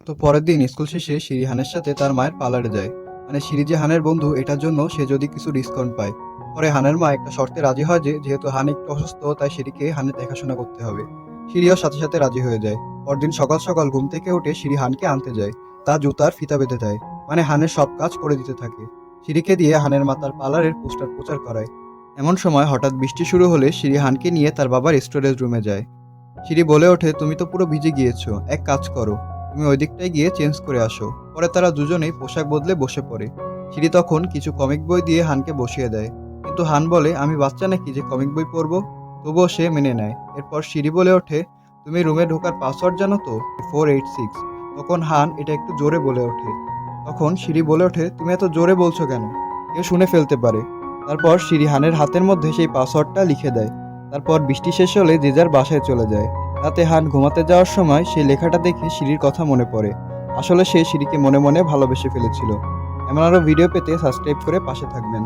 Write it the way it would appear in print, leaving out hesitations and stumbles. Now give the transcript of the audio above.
তো পরের দিন স্কুল শেষে সিঁড়ি হানের সাথে তার মায়ের পার্লারে যায়। মানে সিঁড়ি যে হানের বন্ধু এটার জন্য সে যদি কিছু ডিসকাউন্ট পায়। পরে হানের মা একটা শর্তে রাজি হয় যে যেহেতু হান একটু অসুস্থ তাই সিঁড়িকে হানের দেখাশোনা করতে হবে। সিঁড়িও সাথে সাথে রাজি হয়ে যায়। পরদিন সকাল সকাল ঘুম থেকে উঠে সিঁড়ি হানকে আনতে যায়। তার জুতার ফিতা বেঁধে দেয়। মানে হানের সব কাজ করে দিতে থাকে। সিঁড়িকে দিয়ে হানের মা তার পার্লারের পোস্টার প্রচার করায়। এমন সময় হঠাৎ বৃষ্টি শুরু হলে সিঁড়ি হানকে নিয়ে তার বাবার স্টোরেজ রুমে যায়। সিঁড়ি বলে ওঠে, তুমি তো পুরো ভিজে গিয়েছো, এক কাজ করো, তুমি ওই দিকটায় গিয়ে চেঞ্জ করে আসো। পরে তারা দুজনেই পোশাক বদলে বসে পড়ে। সিঁড়ি তখন কিছু কমিক বই দিয়ে হানকে বসিয়ে দেয়। কিন্তু হান বলে, আমি বাচ্চা নাকি যে কমিক বই পড়বো। তবুও সে মেনে নেয়। এরপর সিঁড়ি বলে ওঠে, তুমি রুমে ঢোকার পাসওয়ার্ড জানো তো? 486। তখন হান এটা একটু জোরে বলে ওঠে। তখন সিঁড়ি বলে ওঠে, তুমি এত জোরে বলছো কেন? কেউ শুনে ফেলতে পারে। তারপর সিঁড়ি হানের হাতের মধ্যে সেই পাসওয়ার্ডটা লিখে দেয়। তারপর বৃষ্টি শেষ হলে যে যার বাসায় চলে যায়। রাতে হান ঘুমাতে যাওয়ার সময় সেই লেখাটা দেখে সিঁড়ির কথা মনে পড়ে। আসলে সে সিঁড়িকে মনে মনে ভালোবেসে ফেলেছিল। এমন আরও ভিডিও পেতে সাবস্ক্রাইব করে পাশে থাকবেন।